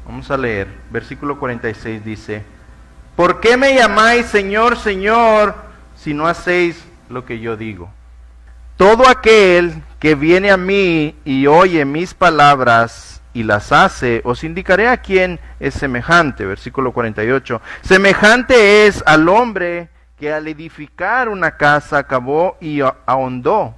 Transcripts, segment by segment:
Vamos a leer. Versículo 46 dice: ¿Por qué me llamáis Señor, Señor, si no hacéis lo que yo digo? Todo aquel que viene a mí y oye mis palabras y las hace, os indicaré a quién es semejante. Versículo 48. Semejante es al hombre que al edificar una casa cavó y ahondó,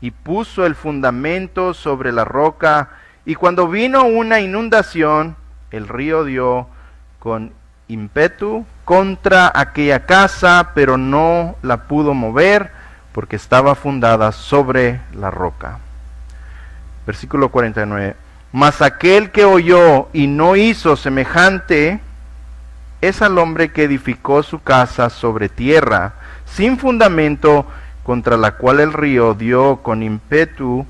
y puso el fundamento sobre la roca, y cuando vino una inundación, el río dio con ímpetu contra aquella casa, pero no la pudo mover, porque estaba fundada sobre la roca. Versículo 49. Mas aquel que oyó y no hizo semejante es al hombre que edificó su casa sobre tierra, sin fundamento, contra la cual el río dio con ímpetu,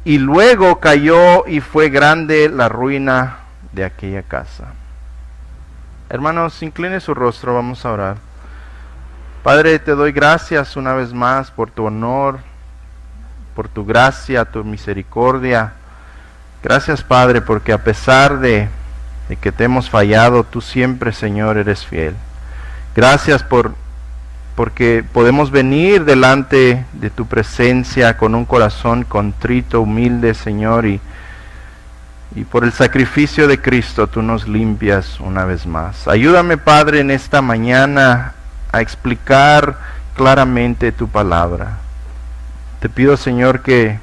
y luego cayó y fue grande la ruina de aquella casa. Hermanos, incline su rostro, vamos a orar. Padre, te doy gracias una vez más por tu honor, por tu gracia, tu misericordia. Gracias, Padre, porque a pesar de que te hemos fallado, tú siempre, Señor, eres fiel. Gracias porque podemos venir delante de tu presencia con un corazón contrito, humilde, Señor, y por el sacrificio de Cristo tú nos limpias una vez más. Ayúdame, Padre, en esta mañana a explicar claramente tu palabra. Te pido, Señor, que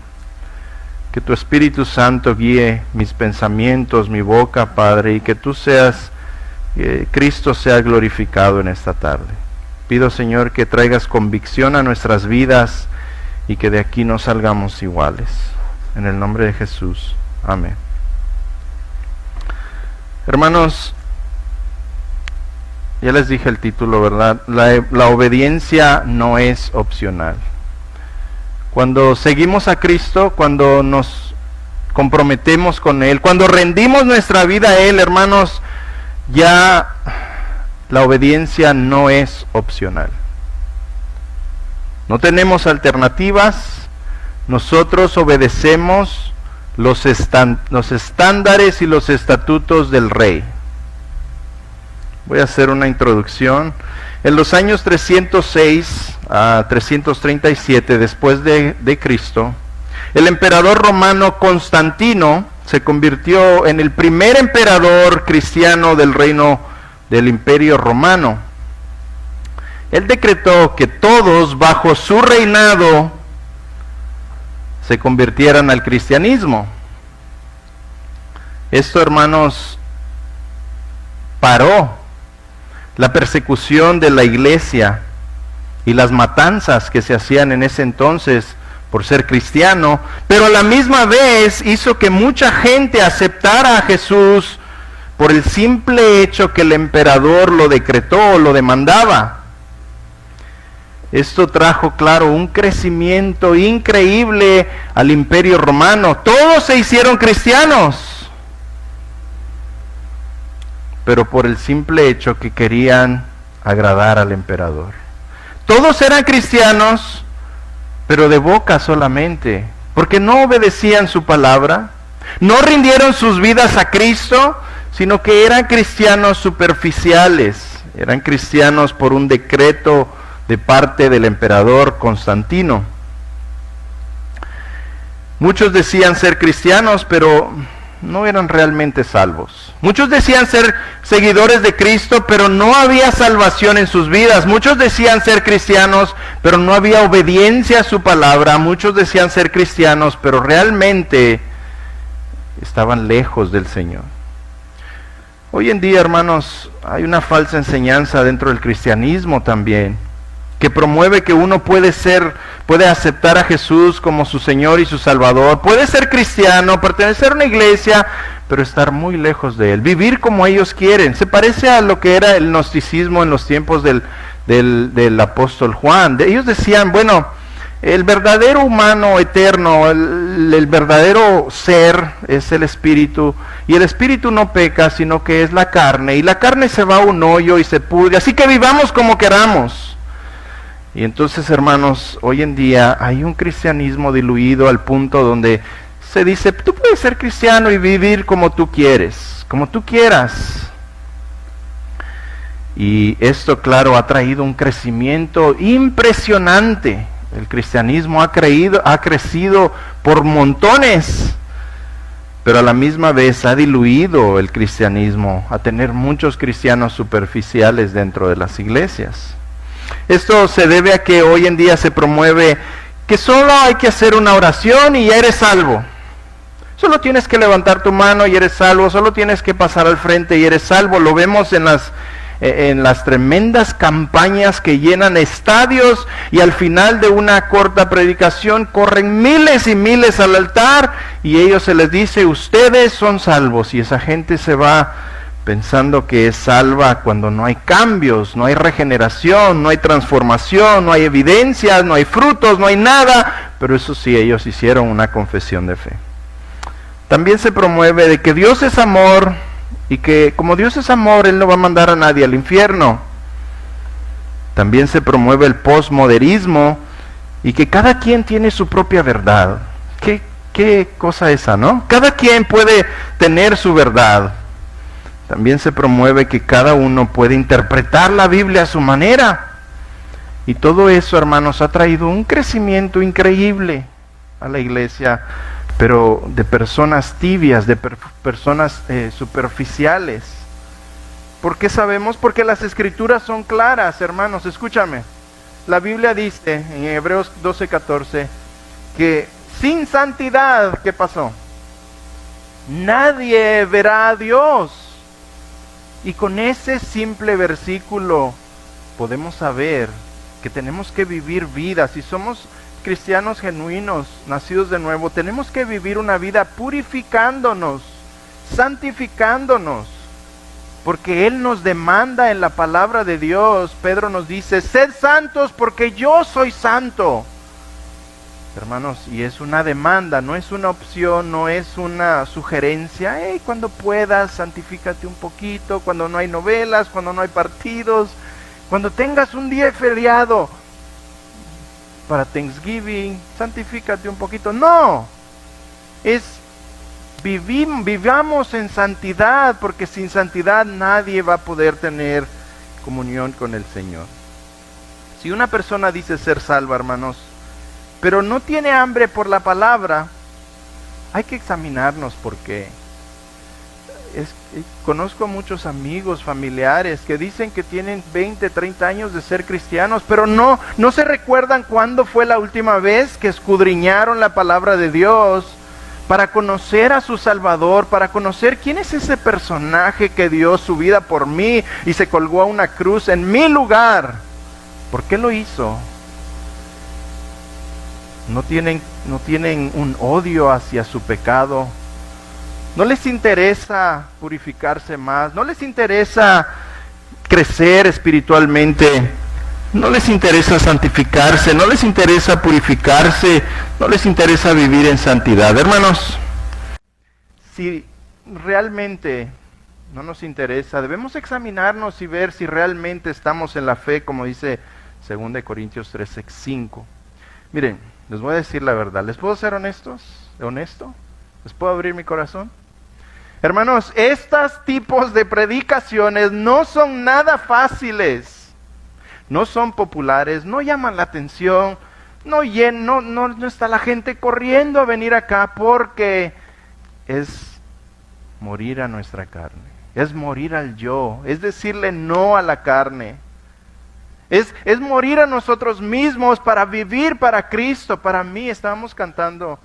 tu Espíritu Santo guíe mis pensamientos, mi boca, Padre, y que tú Cristo sea glorificado en esta tarde. Pido, Señor, que traigas convicción a nuestras vidas y que de aquí no salgamos iguales. En el nombre de Jesús. Amén. Hermanos, ya les dije el título, ¿verdad? La obediencia no es opcional. Cuando seguimos a Cristo, cuando nos comprometemos con Él, cuando rendimos nuestra vida a Él, hermanos, ya la obediencia no es opcional. No tenemos alternativas. Nosotros obedecemos los estándares y los estatutos del Rey. Voy a hacer una introducción. En los años 306 a 337 después de Cristo, el emperador romano Constantino se convirtió en el primer emperador cristiano del reino del Imperio Romano. Él decretó que todos bajo su reinado se convirtieran al cristianismo. Esto, hermanos, paró la persecución de la iglesia y las matanzas que se hacían en ese entonces por ser cristiano, pero a la misma vez hizo que mucha gente aceptara a Jesús por el simple hecho que el emperador lo decretó o lo demandaba. Esto trajo, claro, un crecimiento increíble al Imperio Romano. Todos se hicieron cristianos, pero por el simple hecho que querían agradar al emperador. Todos eran cristianos, pero de boca solamente, porque no obedecían su palabra, no rindieron sus vidas a Cristo, sino que eran cristianos superficiales, eran cristianos por un decreto de parte del emperador Constantino. Muchos decían ser cristianos, pero no eran realmente salvos. Muchos decían ser seguidores de Cristo, pero no había salvación en sus vidas. Muchos decían ser cristianos, pero no había obediencia a su palabra. Muchos decían ser cristianos, pero realmente estaban lejos del Señor. Hoy en día, hermanos, hay una falsa enseñanza dentro del cristianismo también, que promueve que uno puede aceptar a Jesús como su Señor y su Salvador, puede ser cristiano, pertenecer a una iglesia, pero estar muy lejos de Él, vivir como ellos quieren. Se parece a lo que era el gnosticismo en los tiempos del apóstol Juan. Ellos decían, bueno, el verdadero humano eterno, el verdadero ser es el espíritu, y el espíritu no peca, sino que es la carne, y la carne se va a un hoyo y se pudre, así que vivamos como queramos. Y entonces, hermanos, hoy en día hay un cristianismo diluido al punto donde se dice, tú puedes ser cristiano y vivir como tú quieres, como tú quieras. Y esto, claro, ha traído un crecimiento impresionante. El cristianismo ha crecido por montones, pero a la misma vez ha diluido el cristianismo a tener muchos cristianos superficiales dentro de las iglesias. Esto se debe a que hoy en día se promueve que solo hay que hacer una oración y ya eres salvo. Solo tienes que levantar tu mano y eres salvo, solo tienes que pasar al frente y eres salvo. Lo vemos en las tremendas campañas que llenan estadios y al final de una corta predicación corren miles y miles al altar y ellos se les dice, ustedes son salvos, y esa gente se va pensando que es salva cuando no hay cambios, no hay regeneración, no hay transformación, no hay evidencias, no hay frutos, no hay nada, pero eso sí, ellos hicieron una confesión de fe. También se promueve de que Dios es amor y que como Dios es amor, Él no va a mandar a nadie al infierno. También se promueve el posmodernismo y que cada quien tiene su propia verdad. ¿Qué cosa esa, no? Cada quien puede tener su verdad. También se promueve que cada uno puede interpretar la Biblia a su manera. Y todo eso, hermanos, ha traído un crecimiento increíble a la iglesia, pero de personas tibias, de personas superficiales. ¿Por qué sabemos? Porque las escrituras son claras, hermanos, escúchame. La Biblia dice en Hebreos 12:14 que sin santidad, ¿qué pasó? Nadie verá a Dios. Y con ese simple versículo podemos saber que tenemos que vivir vidas. Si somos cristianos genuinos, nacidos de nuevo, tenemos que vivir una vida purificándonos, santificándonos, porque Él nos demanda en la palabra de Dios. Pedro nos dice, sed santos porque yo soy santo. Hermanos, y es una demanda, no es una opción, no es una sugerencia. Hey, cuando puedas, santifícate un poquito, cuando no hay novelas, cuando no hay partidos, cuando tengas un día feriado para Thanksgiving, santifícate un poquito. No, es vivamos en santidad, porque sin santidad nadie va a poder tener comunión con el Señor. Si una persona dice ser salva, hermanos, pero no tiene hambre por la palabra, hay que examinarnos por qué. Conozco muchos amigos, familiares que dicen que tienen 20, 30 años de ser cristianos, pero no se recuerdan cuándo fue la última vez que escudriñaron la palabra de Dios para conocer a su Salvador, para conocer quién es ese personaje que dio su vida por mí y se colgó a una cruz en mi lugar. ¿Por qué lo hizo? No tienen un odio hacia su pecado. No les interesa purificarse más. No les interesa crecer espiritualmente. No les interesa santificarse. No les interesa purificarse. No les interesa vivir en santidad. Hermanos, si realmente no nos interesa, debemos examinarnos y ver si realmente estamos en la fe, como dice 2 Corintios 13:5. Miren, les voy a decir la verdad. ¿Les puedo ser honesto? ¿Les puedo abrir mi corazón? Hermanos, estos tipos de predicaciones no son nada fáciles. No son populares, no llaman la atención, no está la gente corriendo a venir acá, porque es morir a nuestra carne. Es morir al yo, es decirle no a la carne. Es morir a nosotros mismos para vivir para Cristo. Para mí, estábamos cantando,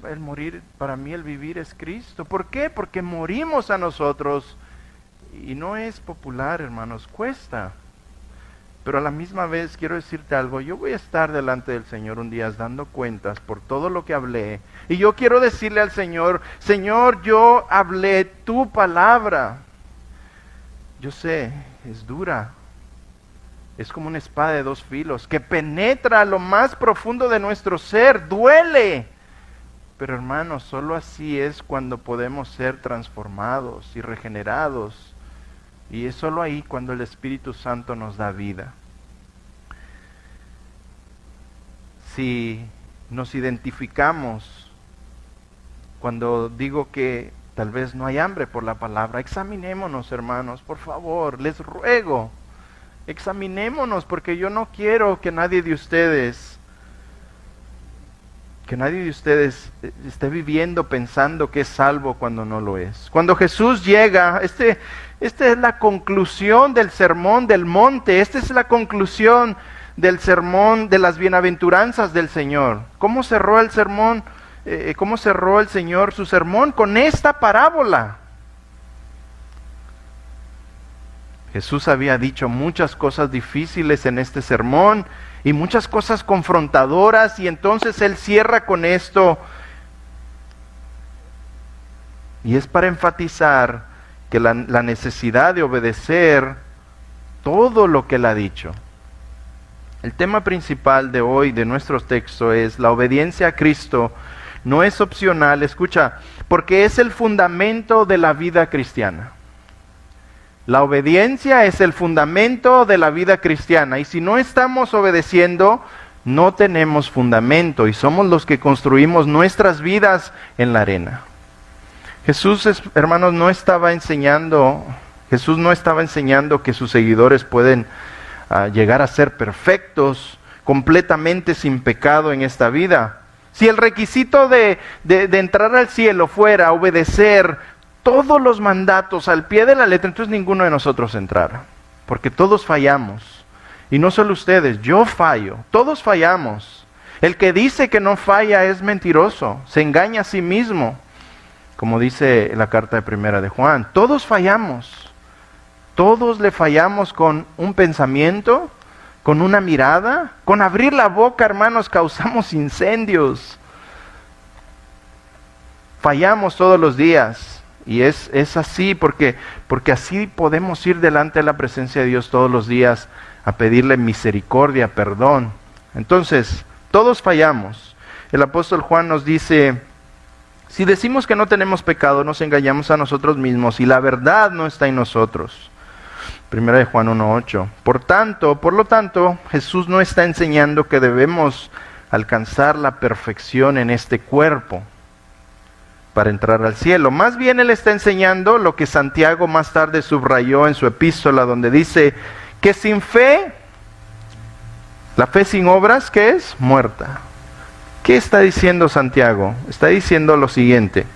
el morir, para mí el vivir es Cristo. ¿Por qué? Porque morimos a nosotros. Y no es popular, hermanos, cuesta. Pero a la misma vez quiero decirte algo, yo voy a estar delante del Señor un día dando cuentas por todo lo que hablé. Y yo quiero decirle al Señor, Señor, yo hablé tu palabra. Yo sé, es dura. Es como una espada de dos filos que penetra a lo más profundo de nuestro ser, duele. Pero hermanos, solo así es cuando podemos ser transformados y regenerados. Y es solo ahí cuando el Espíritu Santo nos da vida. Si nos identificamos cuando digo que tal vez no hay hambre por la palabra. Examinémonos, hermanos, por favor, les ruego. Examinémonos, porque yo no quiero que nadie de ustedes esté viviendo pensando que es salvo cuando no lo es. Cuando Jesús llega, esta es la conclusión del sermón del monte, esta es la conclusión del sermón de las bienaventuranzas del Señor. ¿Cómo cerró el sermón? ¿Cómo cerró el Señor su sermón? Con esta parábola. Jesús había dicho muchas cosas difíciles en este sermón y muchas cosas confrontadoras, y entonces Él cierra con esto. Y es para enfatizar que la necesidad de obedecer todo lo que Él ha dicho. El tema principal de hoy, de nuestro texto, es la obediencia a Cristo. No es opcional, escucha, porque es el fundamento de la vida cristiana. La obediencia es el fundamento de la vida cristiana, y si no estamos obedeciendo, no tenemos fundamento y somos los que construimos nuestras vidas en la arena. Jesús, hermanos, no estaba enseñando que sus seguidores pueden llegar a ser perfectos, completamente sin pecado en esta vida. Si el requisito de entrar al cielo fuera obedecer todos los mandatos al pie de la letra, entonces ninguno de nosotros entrara, porque todos fallamos. Y no solo ustedes, yo fallo, todos fallamos. El que dice que no falla es mentiroso, se engaña a sí mismo, como dice la carta de Primera de Juan. Todos fallamos, todos le fallamos con un pensamiento, con una mirada, con abrir la boca, hermanos, causamos incendios. Fallamos todos los días. Y es así porque así podemos ir delante de la presencia de Dios todos los días a pedirle misericordia, perdón. Entonces, todos fallamos. El apóstol Juan nos dice, si decimos que no tenemos pecado, nos engañamos a nosotros mismos y la verdad no está en nosotros. Primera de Juan 1:8. Por lo tanto, Jesús no está enseñando que debemos alcanzar la perfección en este cuerpo para entrar al cielo. Más bien Él está enseñando lo que Santiago más tarde subrayó en su epístola, donde dice que sin fe, la fe sin obras, ¿qué es? Muerta. ¿Qué está diciendo Santiago? Está diciendo lo siguiente: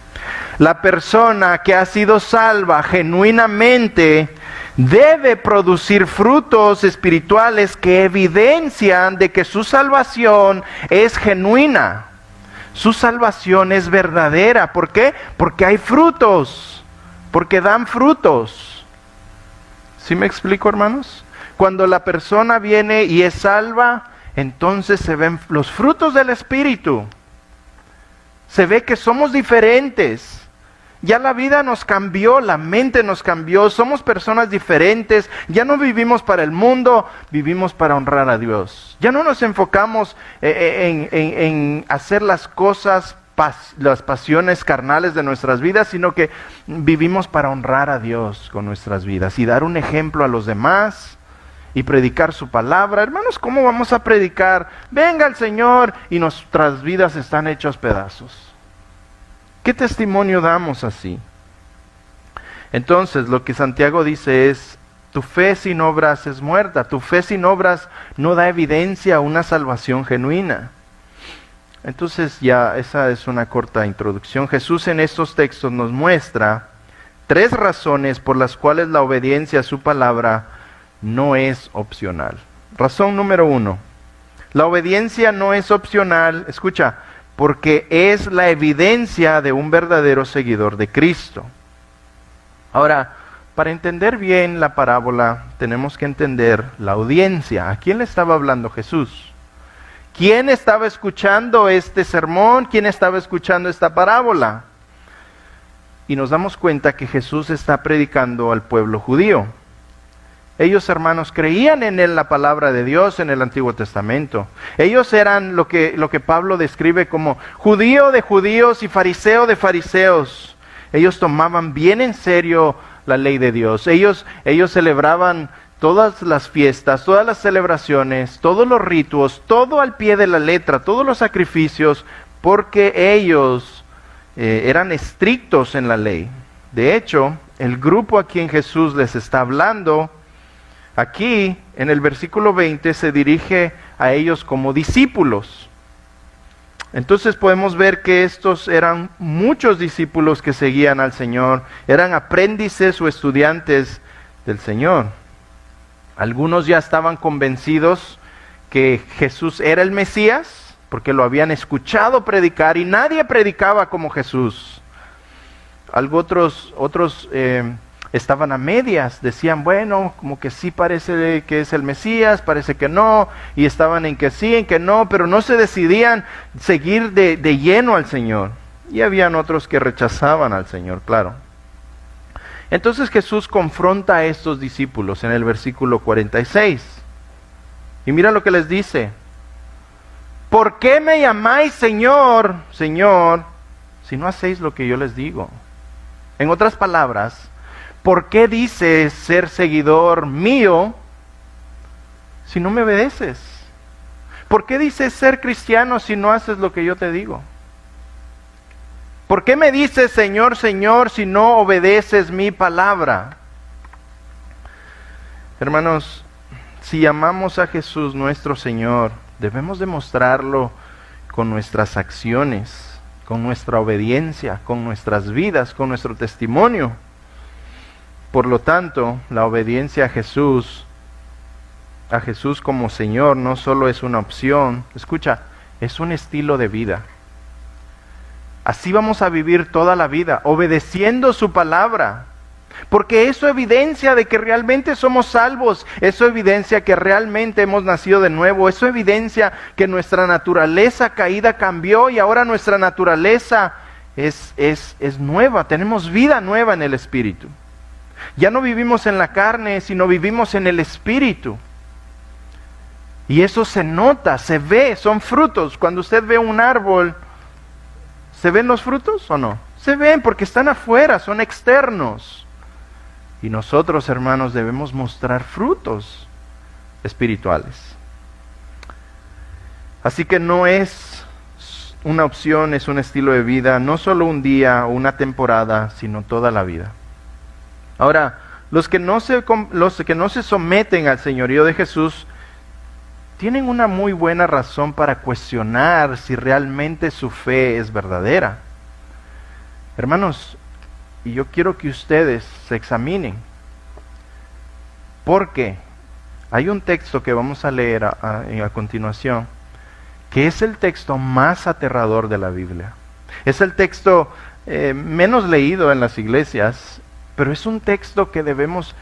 la persona que ha sido salva genuinamente debe producir frutos espirituales que evidencian de que su salvación es genuina. Su salvación es verdadera. ¿Por qué? Porque hay frutos, porque dan frutos. ¿Sí me explico, hermanos? Cuando la persona viene y es salva, entonces se ven los frutos del Espíritu. Se ve que somos diferentes. Ya la vida nos cambió, la mente nos cambió, somos personas diferentes, ya no vivimos para el mundo, vivimos para honrar a Dios. Ya no nos enfocamos en hacer las cosas, las pasiones carnales de nuestras vidas, sino que vivimos para honrar a Dios con nuestras vidas y dar un ejemplo a los demás y predicar su palabra. Hermanos, ¿cómo vamos a predicar? Venga el Señor y nuestras vidas están hechas pedazos. ¿Qué testimonio damos así? Entonces, lo que Santiago dice es, tu fe sin obras es muerta, tu fe sin obras no da evidencia a una salvación genuina. Entonces, ya esa es una corta introducción. Jesús en estos textos nos muestra 3 razones por las cuales la obediencia a su palabra no es opcional. Razón número 1, la obediencia no es opcional, escucha, porque es la evidencia de un verdadero seguidor de Cristo. Ahora, para entender bien la parábola, tenemos que entender la audiencia. ¿A quién le estaba hablando Jesús? ¿Quién estaba escuchando este sermón? ¿Quién estaba escuchando esta parábola? Y nos damos cuenta que Jesús está predicando al pueblo judío. Ellos, hermanos, creían en la palabra de Dios en el Antiguo Testamento. Ellos eran lo que Pablo describe como judío de judíos y fariseo de fariseos. Ellos tomaban bien en serio la ley de Dios. Ellos celebraban todas las fiestas, todas las celebraciones, todos los ritos, todo al pie de la letra, todos los sacrificios, porque ellos eran estrictos en la ley. De hecho, el grupo a quien Jesús les está hablando, aquí en el versículo 20 se dirige a ellos como discípulos. Entonces podemos ver que estos eran muchos discípulos que seguían al Señor, eran aprendices o estudiantes del Señor. Algunos ya estaban convencidos que Jesús era el Mesías, porque lo habían escuchado predicar y nadie predicaba como Jesús. Otros estaban a medias, decían, bueno, como que sí parece que es el Mesías, parece que no, y estaban en que sí, en que no, pero no se decidían seguir de lleno al Señor. Y habían otros que rechazaban al Señor, claro. Entonces Jesús confronta a estos discípulos en el versículo 46. Y mira lo que les dice. ¿Por qué me llamáis Señor, Señor, si no hacéis lo que yo les digo? En otras palabras, ¿por qué dices ser seguidor mío si no me obedeces? ¿Por qué dices ser cristiano si no haces lo que yo te digo? ¿Por qué me dices Señor, Señor si no obedeces mi palabra? Hermanos, si llamamos a Jesús nuestro Señor, debemos demostrarlo con nuestras acciones, con nuestra obediencia, con nuestras vidas, con nuestro testimonio. Por lo tanto, la obediencia a Jesús como Señor no solo es una opción, escucha, es un estilo de vida. Así vamos a vivir toda la vida, obedeciendo su palabra. Porque eso evidencia de que realmente somos salvos, eso evidencia que realmente hemos nacido de nuevo, eso evidencia que nuestra naturaleza caída cambió y ahora nuestra naturaleza es nueva, tenemos vida nueva en el Espíritu. Ya no vivimos en la carne, sino vivimos en el Espíritu. Y eso se nota, se ve, son frutos. Cuando usted ve un árbol, ¿se ven los frutos o no? Se ven porque están afuera, son externos. Y nosotros, hermanos, debemos mostrar frutos espirituales. Así que no es una opción, es un estilo de vida, no solo un día o una temporada, sino toda la vida. Ahora, los que no se someten al señorío de Jesús tienen una muy buena razón para cuestionar si realmente su fe es verdadera. Hermanos, y yo quiero que ustedes se examinen, porque hay un texto que vamos a leer a continuación, que es el texto más aterrador de la Biblia. Es el texto menos leído en las iglesias, pero es un texto que debemos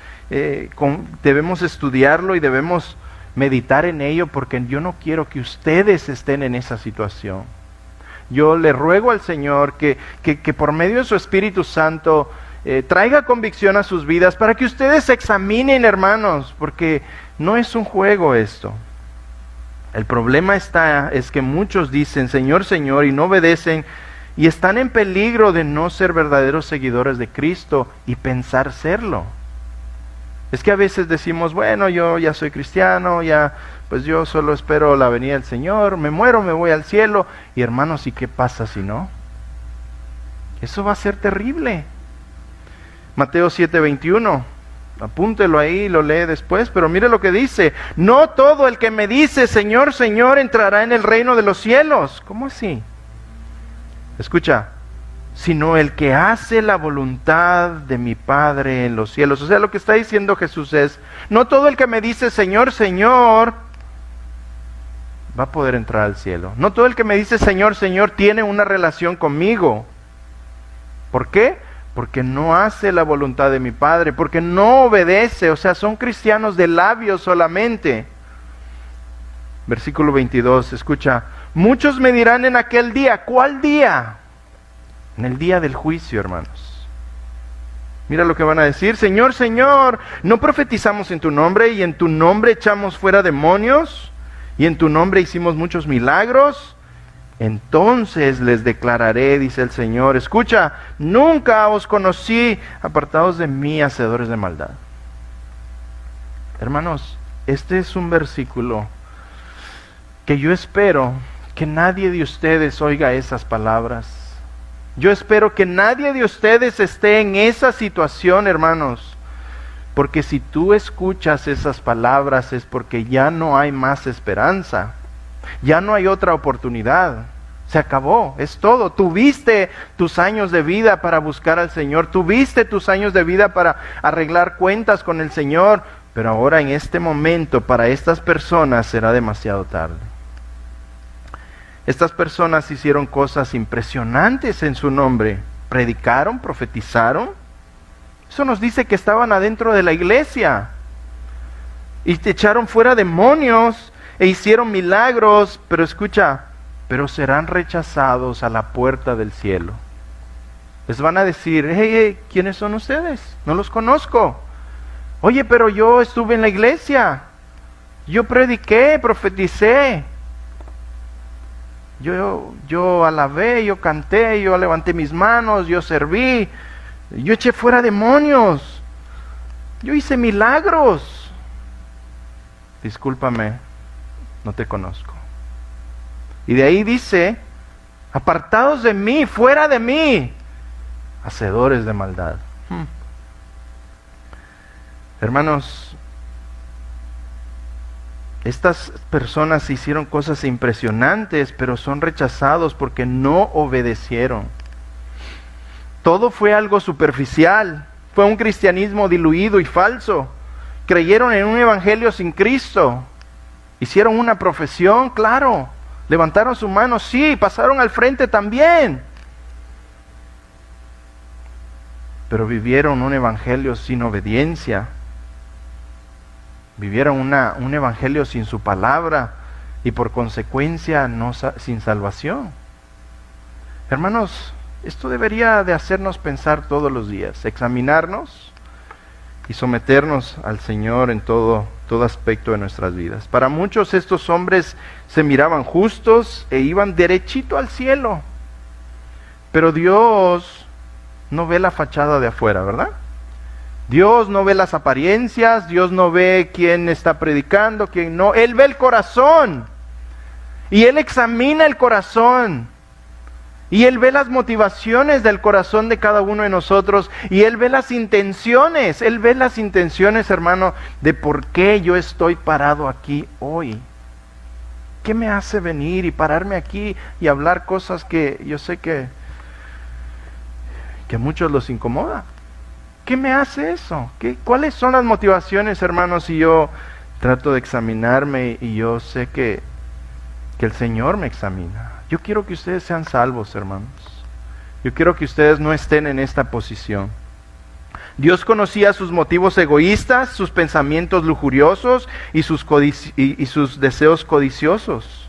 estudiarlo y debemos meditar en ello, porque yo no quiero que ustedes estén en esa situación. Yo le ruego al Señor que por medio de su Espíritu Santo traiga convicción a sus vidas para que ustedes se examinen, hermanos, porque no es un juego esto. El problema es que muchos dicen Señor, Señor y no obedecen y están en peligro de no ser verdaderos seguidores de Cristo y pensar serlo. Es que a veces decimos, bueno, yo ya soy cristiano, pues yo solo espero la venida del Señor, me muero, me voy al cielo. Y hermanos, ¿y qué pasa si no? Eso va a ser terrible. Mateo 7:21, apúntelo ahí, lo lee después, pero mire lo que dice. No todo el que me dice, Señor, Señor, entrará en el reino de los cielos. ¿Cómo así? Escucha, sino el que hace la voluntad de mi Padre en los cielos. O sea, lo que está diciendo Jesús es, no todo el que me dice, Señor, Señor, va a poder entrar al cielo. No todo el que me dice, Señor, Señor, tiene una relación conmigo. ¿Por qué? Porque no hace la voluntad de mi Padre, porque no obedece, o sea, son cristianos de labios solamente. Versículo 22, escucha, muchos me dirán en aquel día, ¿cuál día? En el día del juicio, hermanos. Mira lo que van a decir, Señor, Señor, ¿no profetizamos en tu nombre y en tu nombre echamos fuera demonios y en tu nombre hicimos muchos milagros? Entonces les declararé, dice el Señor, escucha, nunca os conocí, apartados de mí, hacedores de maldad. Hermanos, este es un versículo que yo espero que nadie de ustedes oiga esas palabras Yo espero que nadie de ustedes esté en esa situación, hermanos. Porque si tú escuchas esas palabras es porque ya no hay más esperanza. Ya no hay otra oportunidad. Se acabó, es todo. Tuviste tus años de vida para buscar al Señor. Tuviste tus años de vida para arreglar cuentas con el Señor. Pero ahora en este momento para estas personas será demasiado tarde. Estas personas hicieron cosas impresionantes en su nombre. Predicaron, profetizaron. Eso nos dice que estaban adentro de la iglesia. Y te echaron fuera demonios e hicieron milagros. Pero escucha, pero serán rechazados a la puerta del cielo. Les van a decir, hey, ¿quiénes son ustedes? No los conozco. Oye, pero yo estuve en la iglesia. Yo prediqué, profeticé. Yo alabé, yo canté, yo levanté mis manos, yo serví, yo eché fuera demonios, yo hice milagros. Discúlpame, no te conozco. Y de ahí dice, apartados de mí, fuera de mí, hacedores de maldad. Hermanos, estas personas hicieron cosas impresionantes, pero son rechazados porque no obedecieron. Todo fue algo superficial, fue un cristianismo diluido y falso. Creyeron en un evangelio sin Cristo. Hicieron una profesión, claro. Levantaron su mano, sí, pasaron al frente también. Pero vivieron un evangelio sin obediencia. Vivieron un evangelio sin su palabra y por consecuencia sin salvación. Hermanos, esto debería de hacernos pensar todos los días, examinarnos y someternos al Señor en todo aspecto de nuestras vidas. Para muchos estos hombres se miraban justos e iban derechito al cielo. Pero Dios no ve la fachada de afuera, ¿verdad? Dios no ve las apariencias, Dios no ve quién está predicando, quién no. Él ve el corazón. Y Él examina el corazón. Y Él ve las motivaciones del corazón de cada uno de nosotros. Y Él ve las intenciones. Él ve las intenciones, hermano, de por qué yo estoy parado aquí hoy. ¿Qué me hace venir y pararme aquí y hablar cosas que yo sé que a muchos los incomoda? ¿Qué me hace eso? ¿Cuáles son las motivaciones, hermanos? Si yo trato de examinarme y yo sé que el Señor me examina. Yo quiero que ustedes sean salvos, hermanos. Yo quiero que ustedes no estén en esta posición. Dios conocía sus motivos egoístas, sus pensamientos lujuriosos y sus deseos codiciosos.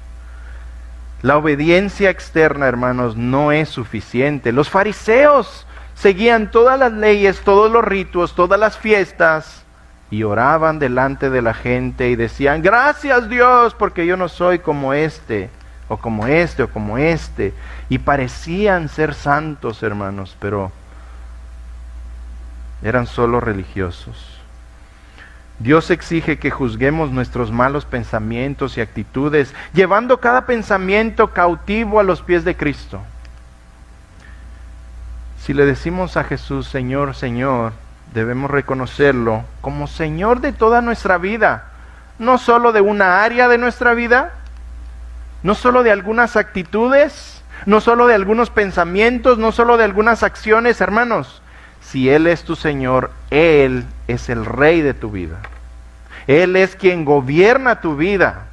La obediencia externa, hermanos, no es suficiente. Los fariseos seguían todas las leyes, todos los ritos, todas las fiestas y oraban delante de la gente y decían, gracias Dios porque yo no soy como este, o como este, o como este. Y parecían ser santos, hermanos, pero eran solo religiosos. Dios exige que juzguemos nuestros malos pensamientos y actitudes, llevando cada pensamiento cautivo a los pies de Cristo. Si le decimos a Jesús, Señor, Señor, debemos reconocerlo como Señor de toda nuestra vida, no solo de una área de nuestra vida, no solo de algunas actitudes, no solo de algunos pensamientos, no solo de algunas acciones, hermanos. Si Él es tu Señor, Él es el Rey de tu vida. Él es quien gobierna tu vida.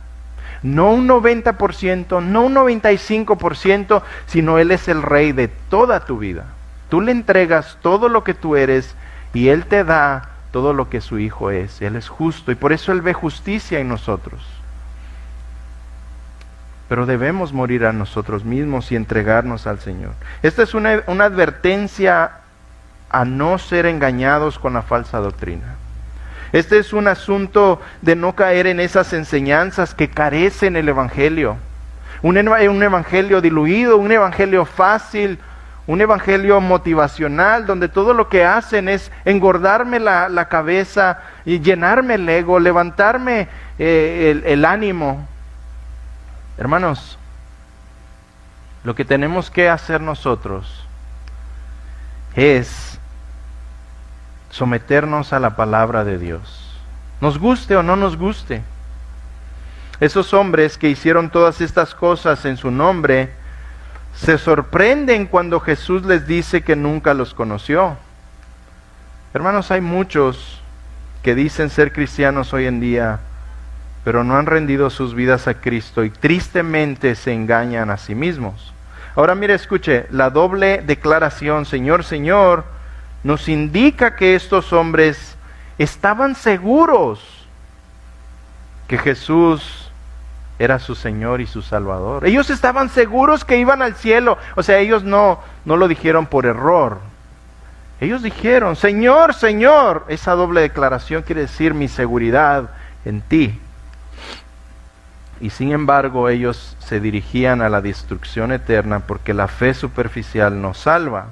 No un 90%, no un 95%, sino Él es el Rey de toda tu vida. Tú le entregas todo lo que tú eres y Él te da todo lo que su Hijo es. Él es justo y por eso Él ve justicia en nosotros. Pero debemos morir a nosotros mismos y entregarnos al Señor. Esta es una advertencia a no ser engañados con la falsa doctrina. Este es un asunto de no caer en esas enseñanzas que carecen el Evangelio. Un Evangelio diluido, un Evangelio fácil, un evangelio motivacional donde todo lo que hacen es engordarme la cabeza y llenarme el ego, levantarme el ánimo. Hermanos, lo que tenemos que hacer nosotros es someternos a la palabra de Dios, nos guste o no nos guste. Esos hombres que hicieron todas estas cosas en su nombre se sorprenden cuando Jesús les dice que nunca los conoció. Hermanos, hay muchos que dicen ser cristianos hoy en día, pero no han rendido sus vidas a Cristo y tristemente se engañan a sí mismos. Ahora mire, escuche, la doble declaración, Señor, Señor, nos indica que estos hombres estaban seguros que Jesús era su Señor y su Salvador. Ellos estaban seguros que iban al cielo. O sea, ellos no lo dijeron por error. Ellos dijeron, Señor, Señor. Esa doble declaración quiere decir mi seguridad en ti. Y sin embargo, ellos se dirigían a la destrucción eterna porque la fe superficial no salva.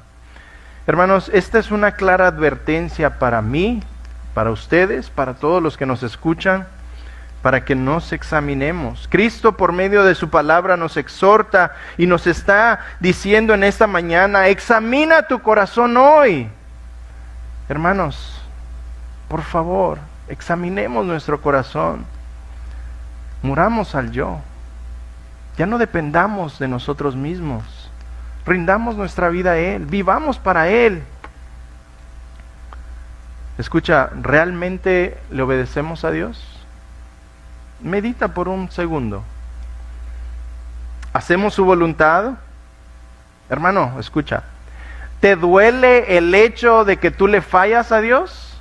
Hermanos, esta es una clara advertencia para mí, para ustedes, para todos los que nos escuchan, para que nos examinemos. Cristo por medio de su palabra nos exhorta y nos está diciendo en esta mañana, examina tu corazón hoy. Hermanos, por favor, examinemos nuestro corazón. Muramos al yo. Ya no dependamos de nosotros mismos. Rindamos nuestra vida a Él. Vivamos para Él. Escucha, ¿realmente le obedecemos a Dios? Medita por un segundo. ¿Hacemos su voluntad? Hermano, escucha. ¿Te duele el hecho de que tú le fallas a Dios?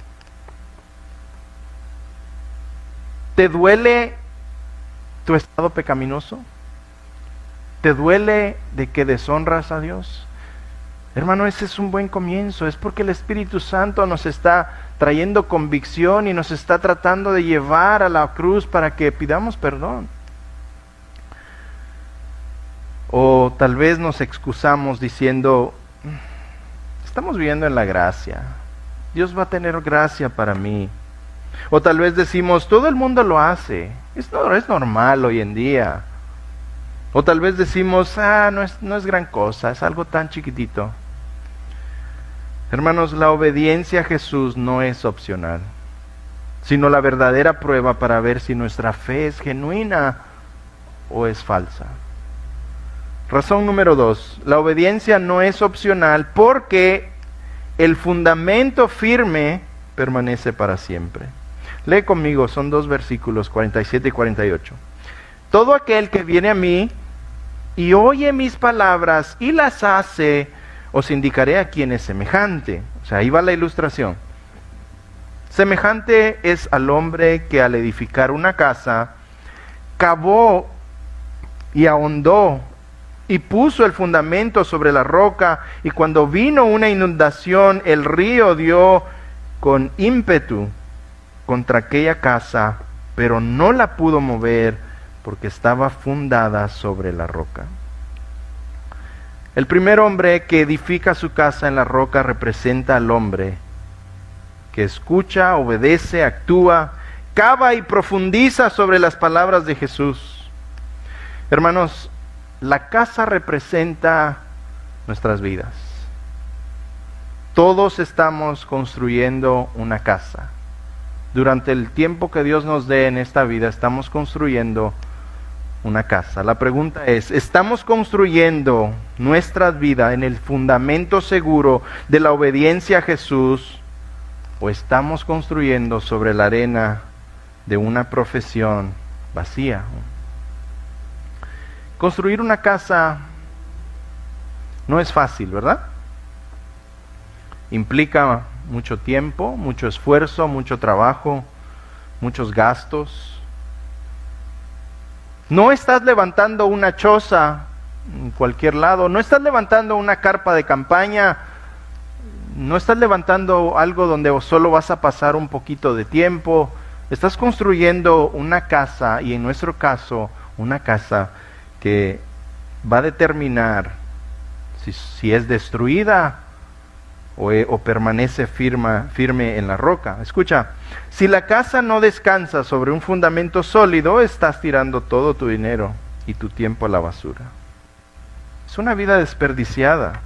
¿Te duele tu estado pecaminoso? ¿Te duele de que deshonras a Dios? Hermano, ese es un buen comienzo. Es porque el Espíritu Santo nos está trayendo convicción y nos está tratando de llevar a la cruz para que pidamos perdón. O tal vez nos excusamos diciendo, estamos viviendo en la gracia. Dios va a tener gracia para mí. O tal vez decimos, todo el mundo lo hace. Es normal hoy en día. O tal vez decimos, no es gran cosa, es algo tan chiquitito. Hermanos, la obediencia a Jesús no es opcional, sino la verdadera prueba para ver si nuestra fe es genuina o es falsa. Razón número 2, la obediencia no es opcional porque el fundamento firme permanece para siempre. Lee conmigo, son 2 versículos, 47 y 48. Todo aquel que viene a mí y oye mis palabras y las hace, os indicaré a quién es semejante. O sea, ahí va la ilustración. Semejante es al hombre que al edificar una casa, cavó y ahondó y puso el fundamento sobre la roca, y cuando vino una inundación, el río dio con ímpetu contra aquella casa, pero no la pudo mover porque estaba fundada sobre la roca. El primer hombre que edifica su casa en la roca representa al hombre que escucha, obedece, actúa, cava y profundiza sobre las palabras de Jesús. Hermanos, la casa representa nuestras vidas. Todos estamos construyendo una casa. Durante el tiempo que Dios nos dé en esta vida, estamos construyendo una casa. La pregunta es, ¿estamos construyendo nuestra vida en el fundamento seguro de la obediencia a Jesús, o estamos construyendo sobre la arena de una profesión vacía? Construir una casa no es fácil, ¿verdad? Implica mucho tiempo, mucho esfuerzo, mucho trabajo, muchos gastos. No estás levantando una choza en cualquier lado, no estás levantando una carpa de campaña, no estás levantando algo donde solo vas a pasar un poquito de tiempo. Estás construyendo una casa, y en nuestro caso, una casa que va a determinar si es destruida o permanece firme en la roca. Escucha, si la casa no descansa sobre un fundamento sólido, estás tirando todo tu dinero y tu tiempo a la basura. Es una vida desperdiciada.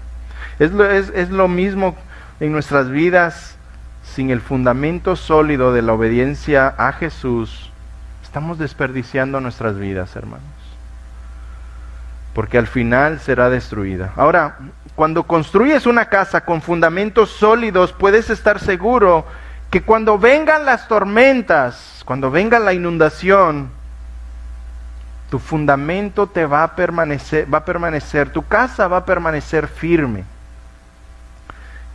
Es lo mismo en nuestras vidas. Sin el fundamento sólido de la obediencia a Jesús, estamos desperdiciando nuestras vidas, hermanos. Porque al final será destruida. Ahora, cuando construyes una casa con fundamentos sólidos, puedes estar seguro que cuando vengan las tormentas, cuando venga la inundación, tu fundamento te va a permanecer, tu casa va a permanecer firme.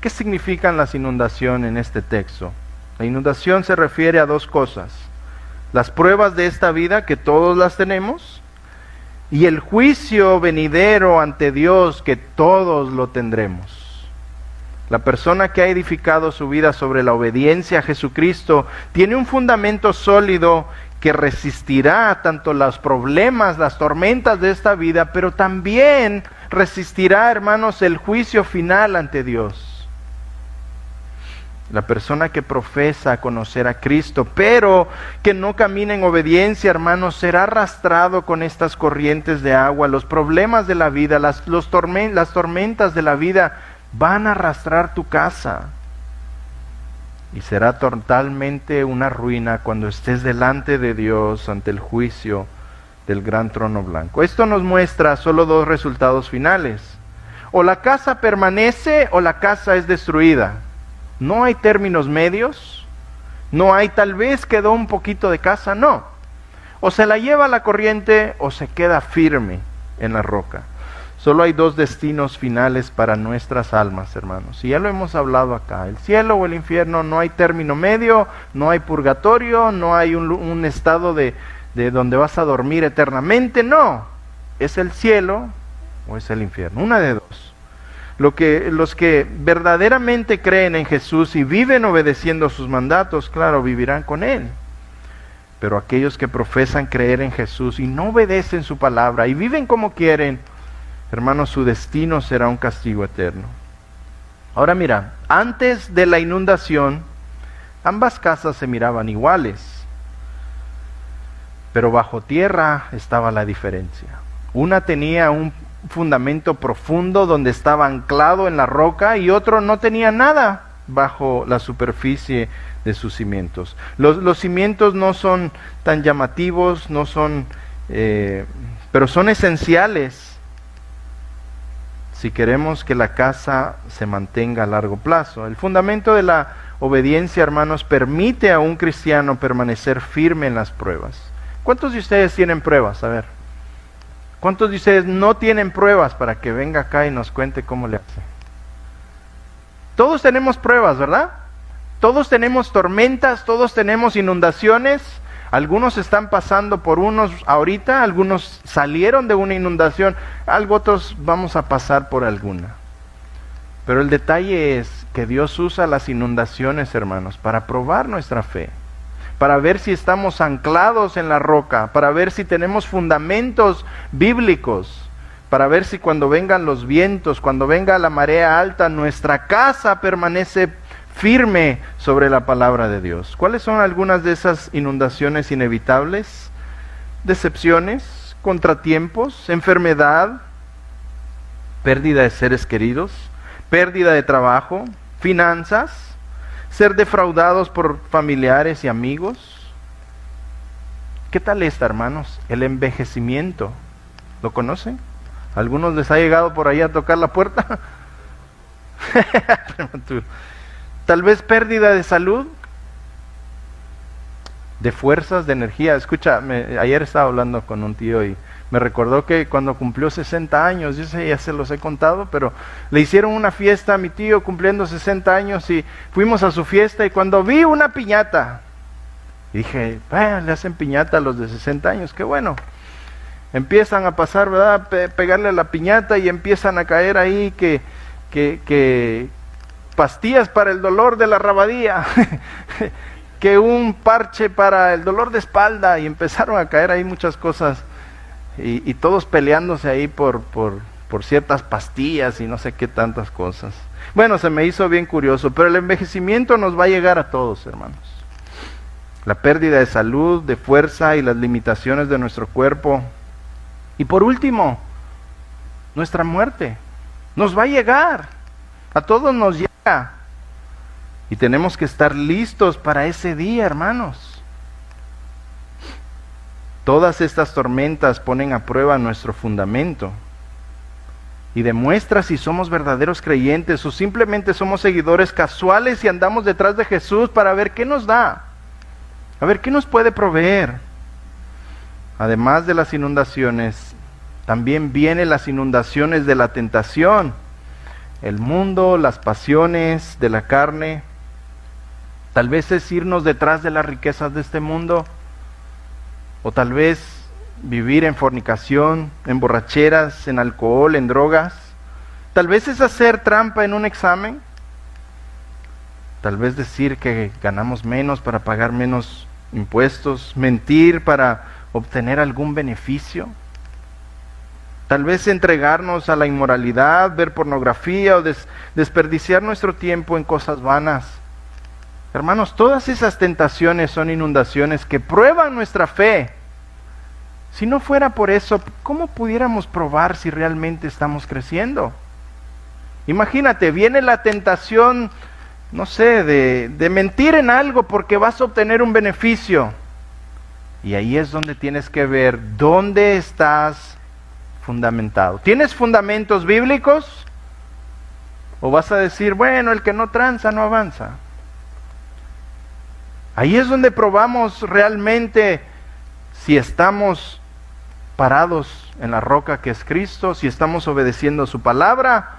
¿Qué significan las inundaciones en este texto? La inundación se refiere a dos cosas: las pruebas de esta vida, que todos las tenemos, y el juicio venidero ante Dios, que todos lo tendremos. La persona que ha edificado su vida sobre la obediencia a Jesucristo tiene un fundamento sólido que resistirá tanto los problemas, las tormentas de esta vida, pero también resistirá, hermanos, el juicio final ante Dios. La persona que profesa conocer a Cristo, pero que no camina en obediencia, hermanos, será arrastrado con estas corrientes de agua. Los problemas de la vida, las tormentas de la vida van a arrastrar tu casa. Y será totalmente una ruina cuando estés delante de Dios ante el juicio del gran trono blanco. Esto nos muestra solo dos resultados finales: o la casa permanece o la casa es destruida. No hay términos medios, no hay tal vez quedó un poquito de casa, no. O se la lleva la corriente o se queda firme en la roca. Solo hay dos destinos finales para nuestras almas, hermanos. Y ya lo hemos hablado acá: el cielo o el infierno. No hay término medio, no hay purgatorio, no hay un estado de donde vas a dormir eternamente, no. Es el cielo o es el infierno, una de dos. Los que verdaderamente creen en Jesús y viven obedeciendo sus mandatos, claro, vivirán con Él. Pero aquellos que profesan creer en Jesús y no obedecen su palabra y viven como quieren, hermanos, su destino será un castigo eterno. Ahora mira, antes de la inundación, ambas casas se miraban iguales. Pero bajo tierra estaba la diferencia. Una tenía un fundamento profundo donde estaba anclado en la roca, y otro no tenía nada bajo la superficie de sus cimientos. Los cimientos no son tan llamativos, no son, pero son esenciales si queremos que la casa se mantenga a largo plazo. El fundamento de la obediencia, hermanos, permite a un cristiano permanecer firme en las pruebas. ¿Cuántos de ustedes tienen pruebas? A ver. ¿Cuántos de ustedes no tienen pruebas para que venga acá y nos cuente cómo le hace? Todos tenemos pruebas, ¿verdad? Todos tenemos tormentas, todos tenemos inundaciones. Algunos están pasando por unos ahorita, algunos salieron de una inundación, otros vamos a pasar por alguna. Pero el detalle es que Dios usa las inundaciones, hermanos, para probar nuestra fe, para ver si estamos anclados en la roca, para ver si tenemos fundamentos bíblicos, para ver si cuando vengan los vientos, cuando venga la marea alta, nuestra casa permanece firme sobre la palabra de Dios. ¿Cuáles son algunas de esas inundaciones inevitables? Decepciones, contratiempos, enfermedad, pérdida de seres queridos, pérdida de trabajo, finanzas, ser defraudados por familiares y amigos. ¿Qué tal esta, hermanos? El envejecimiento. ¿Lo conocen? ¿Algunos les ha llegado por ahí a tocar la puerta? Tal vez pérdida de salud, de fuerzas, de energía. Escucha, ayer estaba hablando con un tío y me recordó que cuando cumplió 60 años, yo sé, ya se los he contado, pero le hicieron una fiesta a mi tío cumpliendo 60 años y fuimos a su fiesta, y cuando vi una piñata, y dije, le hacen piñata a los de 60 años, qué bueno. Empiezan a pasar, ¿verdad? Pegarle a la piñata y empiezan a caer ahí que pastillas para el dolor de la rabadía, que un parche para el dolor de espalda, y empezaron a caer ahí muchas cosas. Y todos peleándose ahí por ciertas pastillas y no sé qué tantas cosas. Bueno, se me hizo bien curioso, pero el envejecimiento nos va a llegar a todos, hermanos. La pérdida de salud, de fuerza y las limitaciones de nuestro cuerpo. Y por último, nuestra muerte. Nos va a llegar. A todos nos llega. Y tenemos que estar listos para ese día, hermanos. Todas estas tormentas ponen a prueba nuestro fundamento y demuestra si somos verdaderos creyentes o simplemente somos seguidores casuales y andamos detrás de Jesús para ver qué nos da, a ver qué nos puede proveer. Además de las inundaciones, también vienen las inundaciones de la tentación, el mundo, las pasiones de la carne. Tal vez es irnos detrás de las riquezas de este mundo, o tal vez vivir en fornicación, en borracheras, en alcohol, en drogas. Tal vez es hacer trampa en un examen. Tal vez decir que ganamos menos para pagar menos impuestos, mentir para obtener algún beneficio. Tal vez entregarnos a la inmoralidad, ver pornografía o desperdiciar nuestro tiempo en cosas vanas. Hermanos, todas esas tentaciones son inundaciones que prueban nuestra fe. Si no fuera por eso, ¿cómo pudiéramos probar si realmente estamos creciendo? Imagínate, viene la tentación, no sé, de mentir en algo porque vas a obtener un beneficio. Y ahí es donde tienes que ver dónde estás fundamentado. ¿Tienes fundamentos bíblicos? ¿O vas a decir, bueno, el que no tranza no avanza? Ahí es donde probamos realmente si estamos parados en la roca que es Cristo, si estamos obedeciendo su palabra,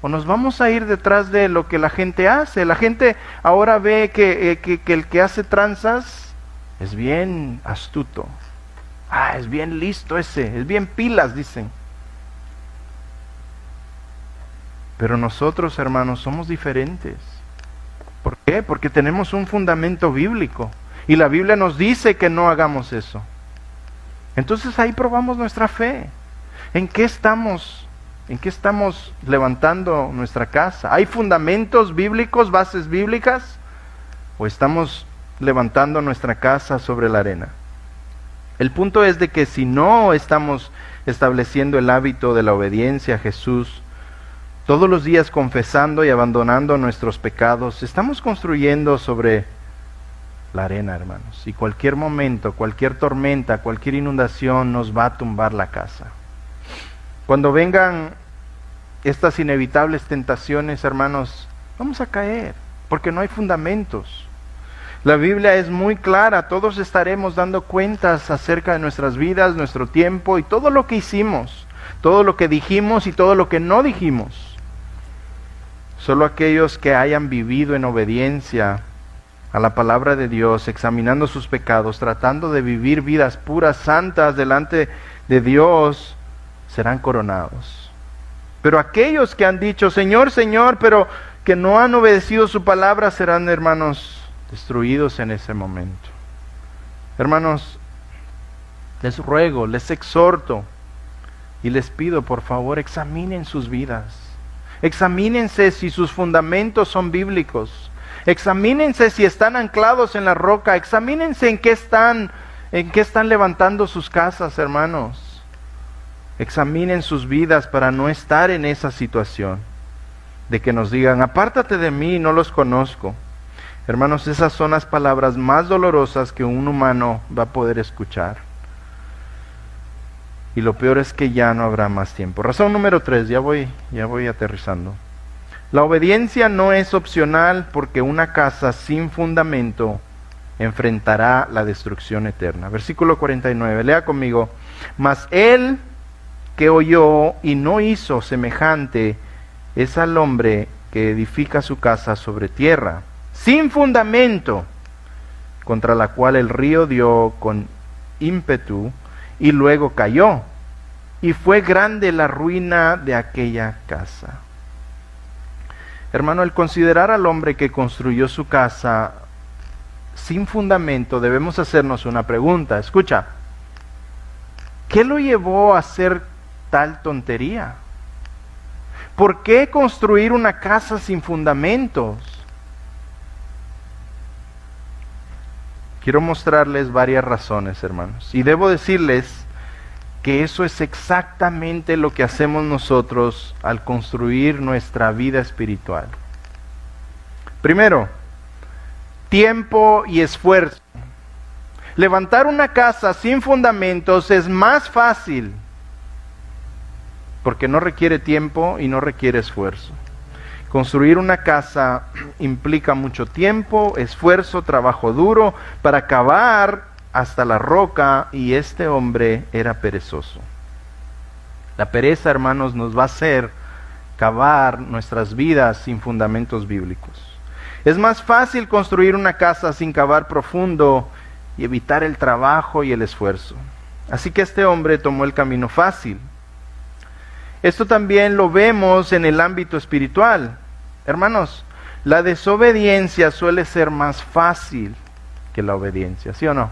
o nos vamos a ir detrás de lo que la gente hace. La gente ahora ve que el que hace tranzas es bien astuto. Es bien listo ese, es bien pilas, dicen. Pero nosotros, hermanos, somos diferentes. ¿Por qué? Porque tenemos un fundamento bíblico. Y la Biblia nos dice que no hagamos eso. Entonces ahí probamos nuestra fe. ¿En qué estamos? ¿En qué estamos levantando nuestra casa? ¿Hay fundamentos bíblicos, bases bíblicas? ¿O estamos levantando nuestra casa sobre la arena? El punto es de que si no estamos estableciendo el hábito de la obediencia a Jesús, todos los días confesando y abandonando nuestros pecados, estamos construyendo sobre la arena, hermanos. Y cualquier momento, cualquier tormenta, cualquier inundación nos va a tumbar la casa. Cuando vengan estas inevitables tentaciones, hermanos, vamos a caer, porque no hay fundamentos. La Biblia es muy clara, todos estaremos dando cuentas acerca de nuestras vidas, nuestro tiempo y todo lo que hicimos, todo lo que dijimos y todo lo que no dijimos. Solo aquellos que hayan vivido en obediencia a la palabra de Dios, examinando sus pecados, tratando de vivir vidas puras, santas delante de Dios, serán coronados. Pero aquellos que han dicho, Señor, Señor, pero que no han obedecido su palabra, serán, hermanos, destruidos en ese momento. Hermanos, les ruego, les exhorto y les pido, por favor, examinen sus vidas. Examínense si sus fundamentos son bíblicos. Examínense si están anclados en la roca. Examínense en qué están levantando sus casas, hermanos. Examinen sus vidas para no estar en esa situación de que nos digan, apártate de mí, no los conozco. Hermanos, esas son las palabras más dolorosas que un humano va a poder escuchar. Y lo peor es que ya no habrá más tiempo. Razón número 3, ya voy aterrizando. La obediencia no es opcional porque una casa sin fundamento enfrentará la destrucción eterna. Versículo 49, lea conmigo. Mas él que oyó y no hizo semejante es al hombre que edifica su casa sobre tierra, sin fundamento, contra la cual el río dio con ímpetu y luego cayó, y fue grande la ruina de aquella casa. Hermano, al considerar al hombre que construyó su casa sin fundamento, debemos hacernos una pregunta. Escucha, ¿qué lo llevó a hacer tal tontería? ¿Por qué construir una casa sin fundamentos? Quiero mostrarles varias razones, hermanos. Y debo decirles que eso es exactamente lo que hacemos nosotros al construir nuestra vida espiritual. Primero, tiempo y esfuerzo. Levantar una casa sin fundamentos es más fácil porque no requiere tiempo y no requiere esfuerzo. Construir una casa implica mucho tiempo, esfuerzo, trabajo duro para cavar hasta la roca, y este hombre era perezoso. La pereza, hermanos, nos va a hacer cavar nuestras vidas sin fundamentos bíblicos. Es más fácil construir una casa sin cavar profundo y evitar el trabajo y el esfuerzo. Así que este hombre tomó el camino fácil. Esto también lo vemos en el ámbito espiritual. Hermanos, la desobediencia suele ser más fácil que la obediencia, ¿sí o no?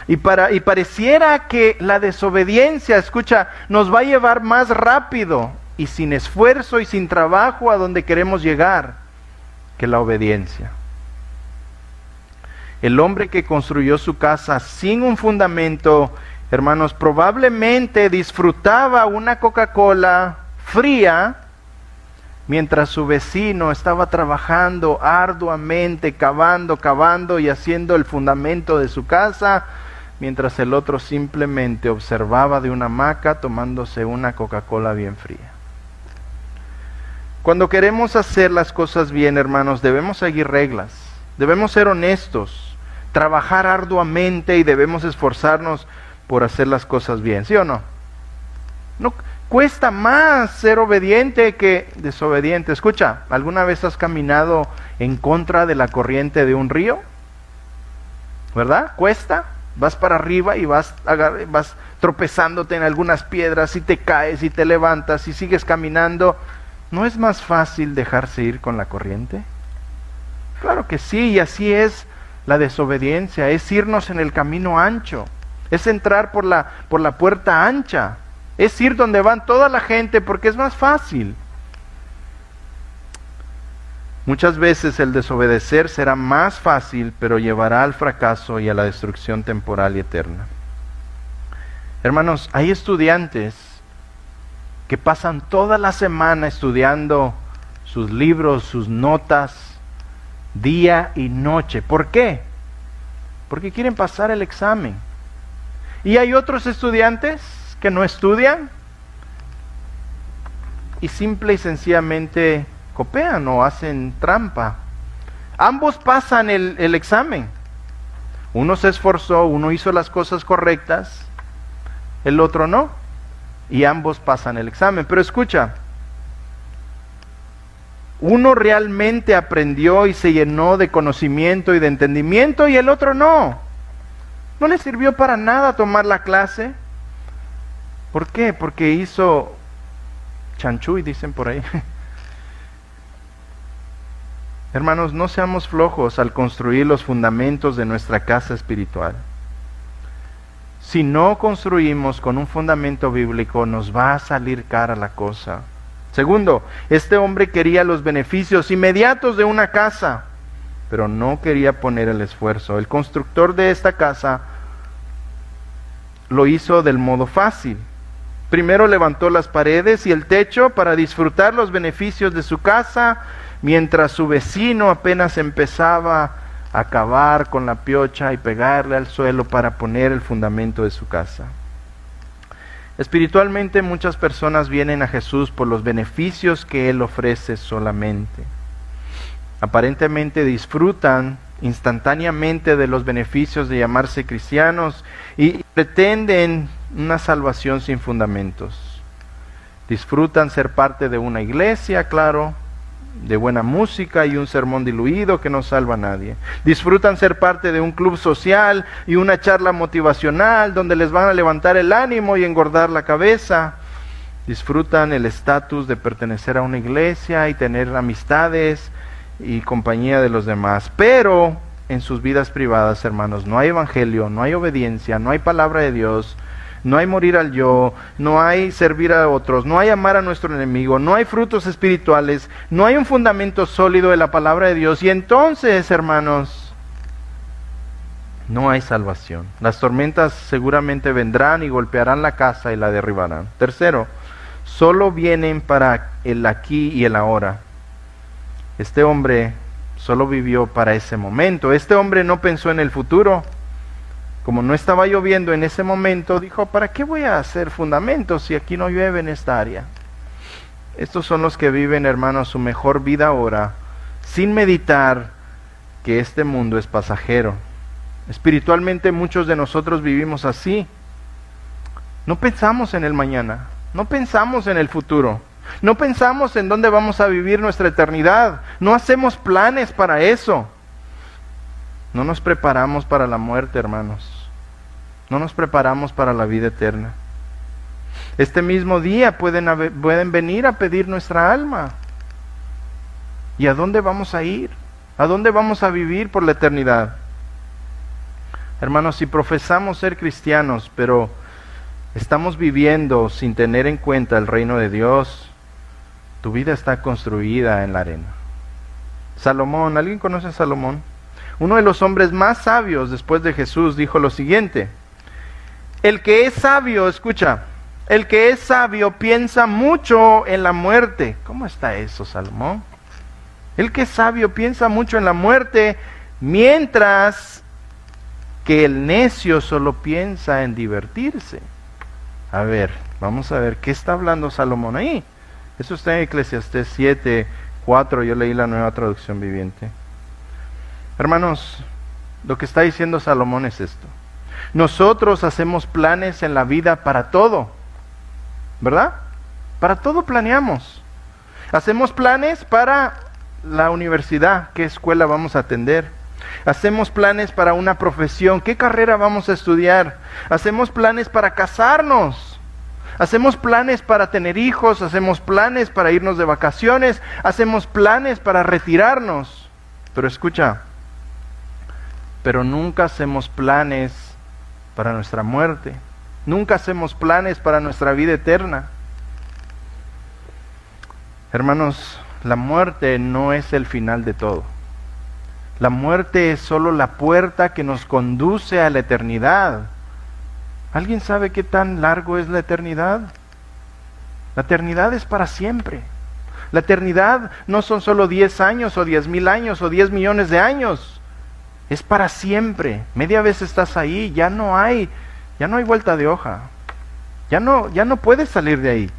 Y pareciera que la desobediencia, escucha, nos va a llevar más rápido y sin esfuerzo y sin trabajo a donde queremos llegar que la obediencia. El hombre que construyó su casa sin un fundamento, hermanos, probablemente disfrutaba una Coca-Cola fría mientras su vecino estaba trabajando arduamente, cavando y haciendo el fundamento de su casa, mientras el otro simplemente observaba de una hamaca tomándose una Coca-Cola bien fría. Cuando queremos hacer las cosas bien, hermanos, debemos seguir reglas, debemos ser honestos, trabajar arduamente y debemos esforzarnos por hacer las cosas bien, ¿sí o no? No cuesta más ser obediente que desobediente. Escucha, ¿alguna vez has caminado en contra de la corriente de un río? ¿Verdad? Cuesta. Vas para arriba y vas tropezándote en algunas piedras y te caes y te levantas y sigues caminando. ¿No es más fácil dejarse ir con la corriente? Claro que sí, y así es la desobediencia, es irnos en el camino ancho, es entrar por la puerta ancha, es ir donde van toda la gente porque es más fácil. Muchas veces el desobedecer será más fácil, pero llevará al fracaso y a la destrucción temporal y eterna. Hermanos, hay estudiantes que pasan toda la semana estudiando sus libros, sus notas, día y noche. ¿Por qué? Porque quieren pasar el examen. Y hay otros estudiantes que no estudian y simple y sencillamente copian o hacen trampa. Ambos pasan el examen. Uno se esforzó, uno hizo las cosas correctas, el otro no. Y ambos pasan el examen. Pero escucha, uno realmente aprendió y se llenó de conocimiento y de entendimiento y el otro no. No le sirvió para nada tomar la clase. ¿Por qué? Porque hizo chanchuy, dicen por ahí. Hermanos, no seamos flojos al construir los fundamentos de nuestra casa espiritual. Si no construimos con un fundamento bíblico, nos va a salir cara la cosa. Segundo, este hombre quería los beneficios inmediatos de una casa, pero no quería poner el esfuerzo. El constructor de esta casa lo hizo del modo fácil. Primero levantó las paredes y el techo para disfrutar los beneficios de su casa, mientras su vecino apenas empezaba a cavar con la piocha y pegarle al suelo para poner el fundamento de su casa. Espiritualmente, muchas personas vienen a Jesús por los beneficios que Él ofrece solamente. Aparentemente disfrutan instantáneamente de los beneficios de llamarse cristianos y pretenden una salvación sin fundamentos. Disfrutan ser parte de una iglesia, claro, de buena música y un sermón diluido que no salva a nadie. Disfrutan ser parte de un club social y una charla motivacional donde les van a levantar el ánimo y engordar la cabeza. Disfrutan el estatus de pertenecer a una iglesia y tener amistades y compañía de los demás. Pero en sus vidas privadas, hermanos, no hay evangelio, no hay obediencia, no hay palabra de Dios, no hay morir al yo, no hay servir a otros, no hay amar a nuestro enemigo, no hay frutos espirituales, no hay un fundamento sólido de la palabra de Dios. Y entonces, hermanos, no hay salvación. Las tormentas seguramente vendrán y golpearán la casa y la derribarán. Tercero, solo vienen para el aquí y el ahora. Este hombre solo vivió para ese momento. Este hombre no pensó en el futuro. Como no estaba lloviendo en ese momento, dijo, ¿para qué voy a hacer fundamentos si aquí no llueve en esta área? Estos son los que viven, hermanos, su mejor vida ahora, sin meditar que este mundo es pasajero. Espiritualmente muchos de nosotros vivimos así. No pensamos en el mañana, no pensamos en el futuro, no pensamos en dónde vamos a vivir nuestra eternidad, no hacemos planes para eso. No nos preparamos para la muerte, hermanos. No nos preparamos para la vida eterna. Este mismo día pueden venir a pedir nuestra alma. ¿Y a dónde vamos a ir? ¿A dónde vamos a vivir por la eternidad? Hermanos, si profesamos ser cristianos, pero estamos viviendo sin tener en cuenta el reino de Dios, tu vida está construida en la arena. Salomón, ¿alguien conoce a Salomón? Uno de los hombres más sabios después de Jesús dijo lo siguiente: el que es sabio, escucha, el que es sabio piensa mucho en la muerte. ¿Cómo está eso, Salomón? El que es sabio piensa mucho en la muerte, mientras que el necio solo piensa en divertirse. A ver, vamos a ver, ¿qué está hablando Salomón ahí? Eso está en Eclesiastés 7:4, yo leí la Nueva Traducción Viviente. Hermanos, lo que está diciendo Salomón es esto. Nosotros hacemos planes en la vida para todo, ¿verdad? Para todo planeamos. Hacemos planes para la universidad, qué escuela vamos a atender. Hacemos planes para una profesión, qué carrera vamos a estudiar. Hacemos planes para casarnos. Hacemos planes para tener hijos, hacemos planes para irnos de vacaciones, hacemos planes para retirarnos. Pero escucha, pero nunca hacemos planes para nuestra muerte. Nunca hacemos planes para nuestra vida eterna. Hermanos, la muerte no es el final de todo. La muerte es solo la puerta que nos conduce a la eternidad. ¿Alguien sabe qué tan largo es la eternidad? La eternidad es para siempre. La eternidad no son solo 10 años o 10,000 años o 10 millones de años. Es para siempre. Media vez estás ahí, ya no hay vuelta de hoja. Ya no puedes salir de ahí.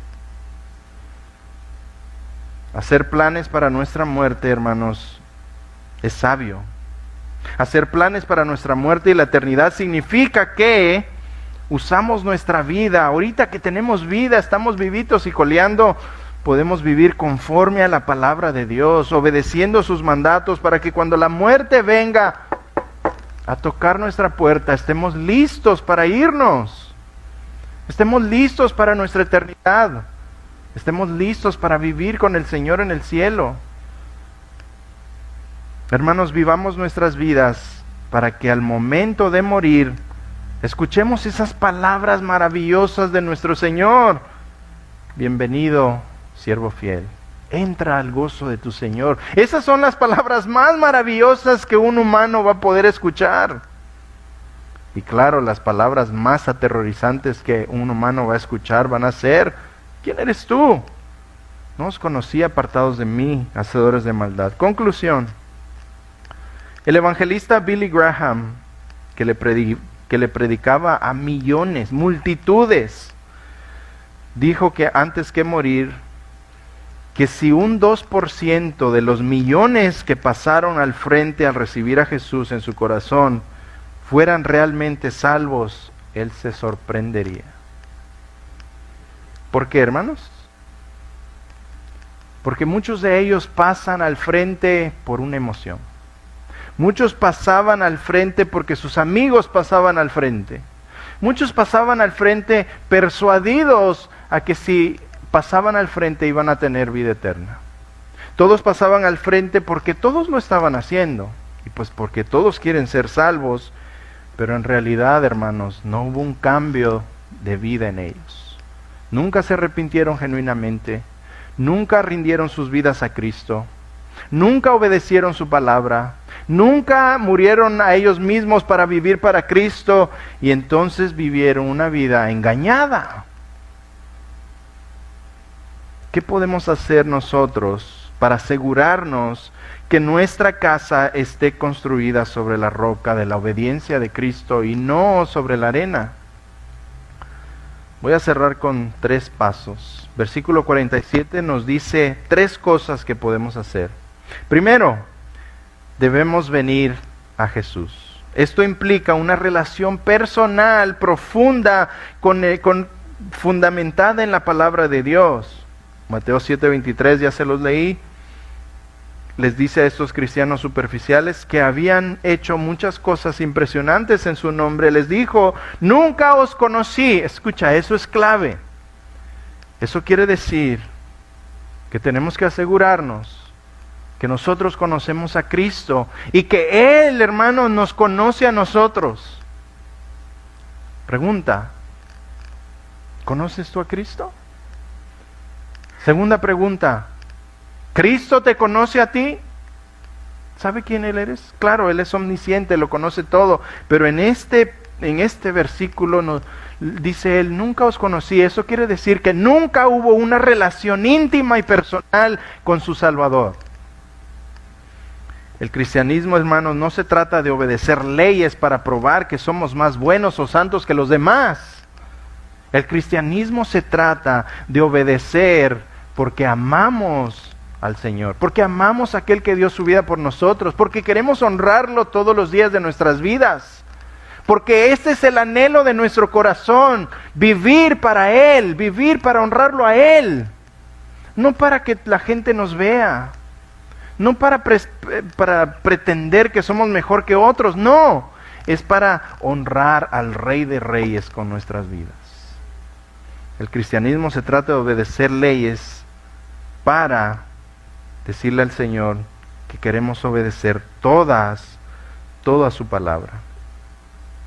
Hacer planes para nuestra muerte, hermanos, es sabio. Hacer planes para nuestra muerte y la eternidad significa que usamos nuestra vida. Ahorita que tenemos vida, estamos vivitos y coleando, podemos vivir conforme a la palabra de Dios, obedeciendo sus mandatos, para que cuando la muerte venga a tocar nuestra puerta, estemos listos para irnos. Estemos listos para nuestra eternidad. Estemos listos para vivir con el Señor en el cielo. Hermanos, vivamos nuestras vidas para que al momento de morir escuchemos esas palabras maravillosas de nuestro Señor. Bienvenido, siervo fiel. Entra al gozo de tu Señor. Esas son las palabras más maravillosas que un humano va a poder escuchar. Y claro, las palabras más aterrorizantes que un humano va a escuchar van a ser: ¿quién eres tú? No os conocí, apartados de mí, hacedores de maldad. Conclusión. El evangelista Billy Graham, que le predicaba a millones, multitudes, dijo que antes que morir, que si un 2% de los millones que pasaron al frente al recibir a Jesús en su corazón fueran realmente salvos, él se sorprendería. ¿Por qué, hermanos? Porque muchos de ellos pasan al frente por una emoción. Muchos pasaban al frente porque sus amigos pasaban al frente. Muchos pasaban al frente persuadidos a que si pasaban al frente iban a tener vida eterna. Todos pasaban al frente porque todos lo estaban haciendo, y pues porque todos quieren ser salvos, pero en realidad, hermanos, no hubo un cambio de vida en ellos. Nunca se arrepintieron genuinamente, nunca rindieron sus vidas a Cristo, nunca obedecieron su palabra, nunca murieron a ellos mismos para vivir para Cristo y entonces vivieron una vida engañada. ¿Qué podemos hacer nosotros para asegurarnos que nuestra casa esté construida sobre la roca de la obediencia de Cristo y no sobre la arena? Voy a cerrar con 3 pasos. Versículo 47 nos dice 3 cosas que podemos hacer. Primero, debemos venir a Jesús. Esto implica una relación personal, profunda, fundamentada en la palabra de Dios. Mateo 7:23, ya se los leí. Les dice a estos cristianos superficiales que habían hecho muchas cosas impresionantes en su nombre. Les dijo, nunca os conocí. Escucha, eso es clave. Eso quiere decir que tenemos que asegurarnos que nosotros conocemos a Cristo y que Él, hermano, nos conoce a nosotros. Pregunta, ¿conoces tú a Cristo? Segunda pregunta, ¿Cristo te conoce a ti? ¿Sabe quién Él eres? Claro, Él es omnisciente, lo conoce todo, pero en este versículo dice Él, nunca os conocí. Eso quiere decir que nunca hubo una relación íntima y personal con su Salvador. El cristianismo, hermanos, no se trata de obedecer leyes para probar que somos más buenos o santos que los demás. El cristianismo se trata de obedecer porque amamos al Señor, porque amamos a aquel que dio su vida por nosotros, porque queremos honrarlo todos los días de nuestras vidas, porque este es el anhelo de nuestro corazón, vivir para Él, vivir para honrarlo a Él, no para que la gente nos vea, no para pretender que somos mejor que otros, no, es para honrar al Rey de Reyes con nuestras vidas. El cristianismo se trata de obedecer leyes para decirle al Señor que queremos obedecer toda su palabra.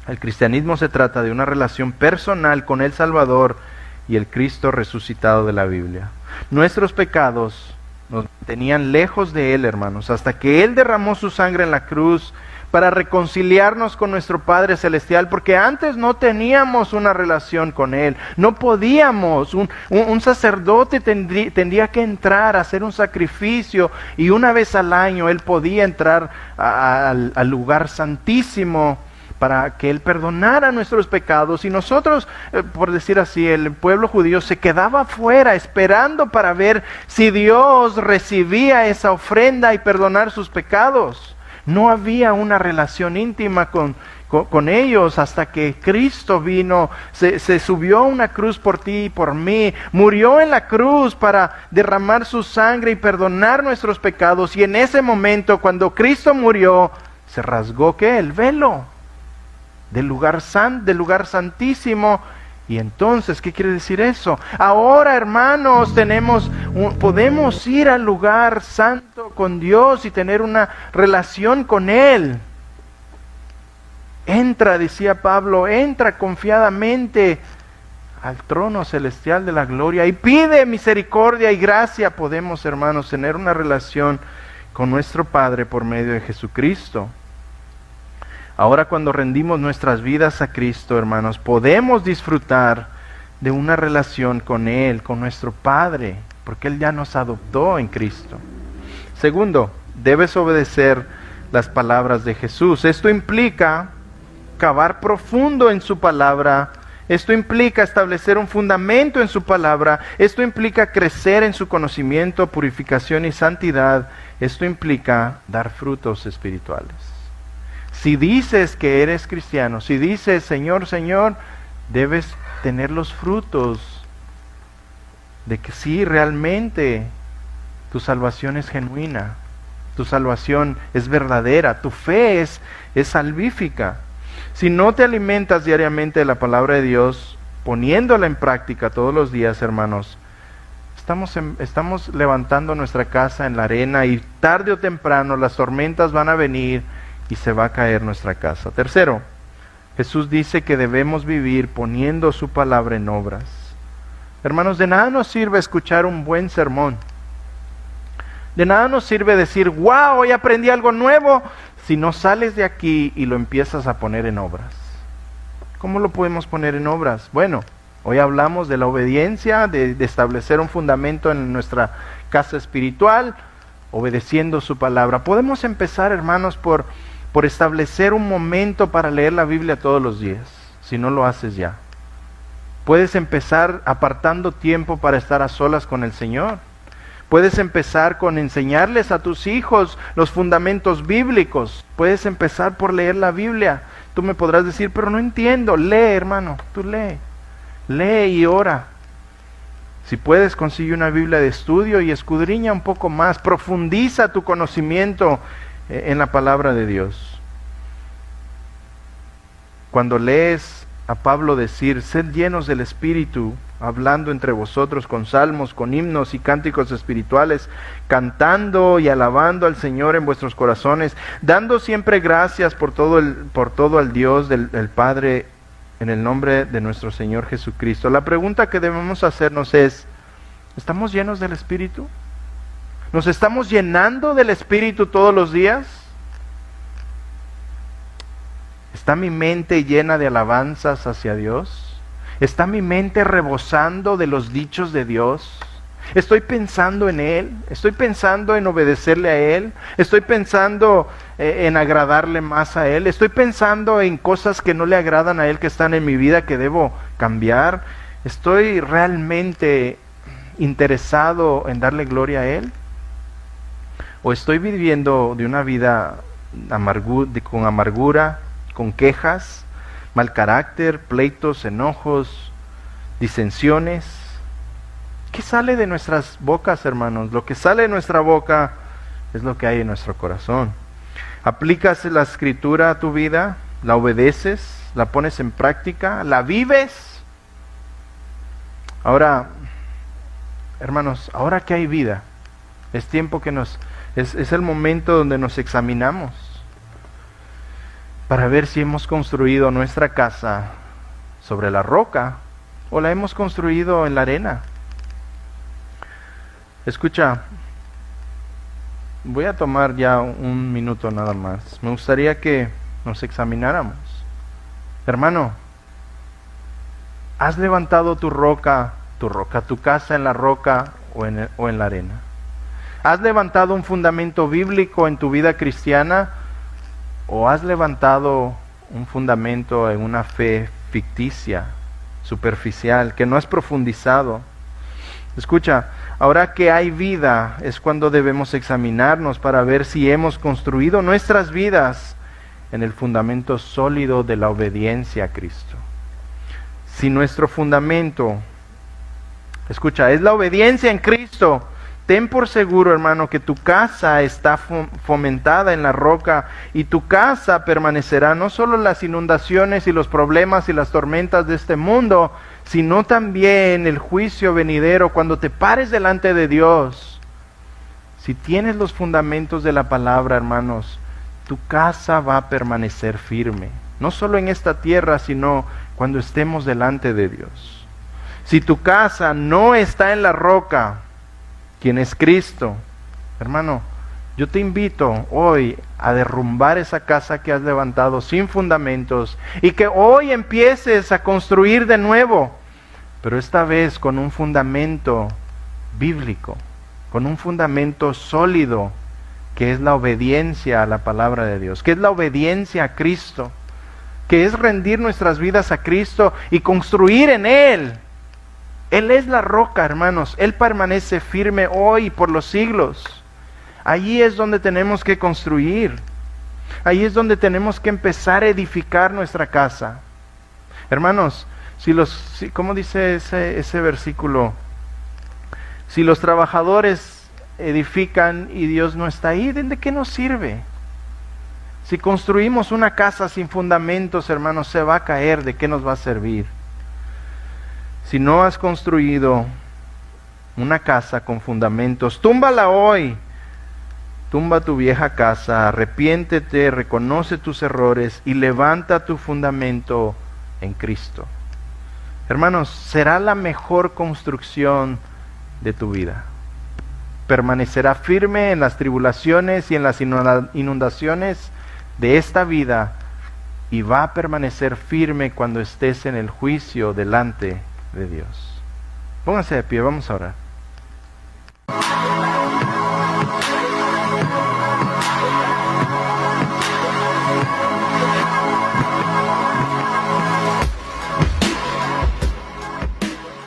El cristianismo se trata de una relación personal con el Salvador y el Cristo resucitado de la Biblia. Nuestros pecados nos tenían lejos de Él, hermanos, hasta que Él derramó su sangre en la cruz para reconciliarnos con nuestro Padre Celestial, porque antes no teníamos una relación con Él, no podíamos, un sacerdote tendría que entrar a hacer un sacrificio, y una vez al año Él podía entrar al lugar santísimo, para que Él perdonara nuestros pecados, y nosotros, por decir así, el pueblo judío se quedaba afuera esperando para ver si Dios recibía esa ofrenda y perdonar sus pecados. No había una relación íntima con ellos hasta que Cristo vino, se subió a una cruz por ti y por mí, murió en la cruz para derramar su sangre y perdonar nuestros pecados, y en ese momento, cuando Cristo murió, se rasgó ¿qué? El velo del lugar santísimo. Y entonces, ¿qué quiere decir eso? Ahora, hermanos, podemos ir al lugar santo con Dios y tener una relación con Él. Entra, decía Pablo, entra confiadamente al trono celestial de la gloria y pide misericordia y gracia. Podemos, hermanos, tener una relación con nuestro Padre por medio de Jesucristo. Ahora, cuando rendimos nuestras vidas a Cristo, hermanos, podemos disfrutar de una relación con Él, con nuestro Padre, porque Él ya nos adoptó en Cristo. Segundo, debes obedecer las palabras de Jesús. Esto implica cavar profundo en su palabra. Esto implica establecer un fundamento en su palabra. Esto implica crecer en su conocimiento, purificación y santidad. Esto implica dar frutos espirituales. Si dices que eres cristiano, si dices Señor, Señor, debes tener los frutos de que sí, realmente tu salvación es genuina, tu salvación es verdadera, tu fe es salvífica. Si no te alimentas diariamente de la palabra de Dios, poniéndola en práctica todos los días, hermanos, estamos levantando nuestra casa en la arena, y tarde o temprano las tormentas van a venir y se va a caer nuestra casa. Tercero, Jesús dice que debemos vivir poniendo su palabra en obras. Hermanos, de nada nos sirve escuchar un buen sermón. De nada nos sirve decir, wow, hoy aprendí algo nuevo, si no sales de aquí y lo empiezas a poner en obras. ¿Cómo lo podemos poner en obras? Bueno, hoy hablamos de la obediencia, de establecer un fundamento en nuestra casa espiritual, obedeciendo su palabra. Podemos empezar, hermanos, por establecer un momento para leer la Biblia todos los días, si no lo haces ya. Puedes empezar apartando tiempo para estar a solas con el Señor. Puedes empezar con enseñarles a tus hijos los fundamentos bíblicos. Puedes empezar por leer la Biblia. Tú me podrás decir, pero no entiendo. Lee, hermano, tú lee. Lee y ora. Si puedes, consigue una Biblia de estudio y escudriña un poco más. Profundiza tu conocimiento en la palabra de Dios. Cuando lees a Pablo decir, sed llenos del Espíritu, hablando entre vosotros con salmos, con himnos y cánticos espirituales, cantando y alabando al Señor en vuestros corazones, dando siempre gracias por todo al Dios del Padre, en el nombre de nuestro Señor Jesucristo. La pregunta que debemos hacernos es, ¿estamos llenos del Espíritu? ¿Nos estamos llenando del Espíritu todos los días? ¿Está mi mente llena de alabanzas hacia Dios? ¿Está mi mente rebosando de los dichos de Dios? ¿Estoy pensando en Él? ¿Estoy pensando en obedecerle a Él? ¿Estoy pensando en agradarle más a Él? ¿Estoy pensando en cosas que no le agradan a Él, que están en mi vida, que debo cambiar? ¿Estoy realmente interesado en darle gloria a Él? ¿O estoy viviendo de una vida con amargura, con quejas, mal carácter, pleitos, enojos, disensiones? ¿Qué sale de nuestras bocas, hermanos? Lo que sale de nuestra boca es lo que hay en nuestro corazón. ¿Aplicas la Escritura a tu vida? ¿La obedeces? ¿La pones en práctica? ¿La vives? Ahora, hermanos, ahora que hay vida, es tiempo que es el momento donde nos examinamos para ver si hemos construido nuestra casa sobre la roca o la hemos construido en la arena. Escucha, voy a tomar ya un minuto nada más. Me gustaría que nos examináramos. Hermano, ¿has levantado tu casa en la roca o en la arena? ¿Has levantado un fundamento bíblico en tu vida cristiana o has levantado un fundamento en una fe ficticia, superficial, que no has profundizado? Escucha, ahora que hay vida es cuando debemos examinarnos para ver si hemos construido nuestras vidas en el fundamento sólido de la obediencia a Cristo. Si nuestro fundamento, escucha, es la obediencia en Cristo, ten por seguro, hermano, que tu casa está fomentada en la roca y tu casa permanecerá no solo en las inundaciones y los problemas y las tormentas de este mundo, sino también el juicio venidero cuando te pares delante de Dios. Si tienes los fundamentos de la palabra, hermanos, tu casa va a permanecer firme, no solo en esta tierra, sino cuando estemos delante de Dios. Si tu casa no está en la roca, quien es Cristo, hermano, yo te invito hoy a derrumbar esa casa que has levantado sin fundamentos y que hoy empieces a construir de nuevo, pero esta vez con un fundamento bíblico, con un fundamento sólido, que es la obediencia a la palabra de Dios, que es la obediencia a Cristo, que es rendir nuestras vidas a Cristo y construir en Él. Él es la roca, hermanos. Él permanece firme hoy y por los siglos. Allí es donde tenemos que construir. Ahí es donde tenemos que empezar a edificar nuestra casa. Hermanos, ¿cómo dice ese versículo? Si los trabajadores edifican y Dios no está ahí, ¿de qué nos sirve? Si construimos una casa sin fundamentos, hermanos, se va a caer. ¿De qué nos va a servir? Si no has construido una casa con fundamentos, túmbala hoy. Tumba tu vieja casa, arrepiéntete, reconoce tus errores y levanta tu fundamento en Cristo. Hermanos, será la mejor construcción de tu vida. permanecerá firme en las tribulaciones y en las inundaciones de esta vida, y va a permanecer firme cuando estés en el juicio delante de Dios. Pónganse de pie, vamos a orar.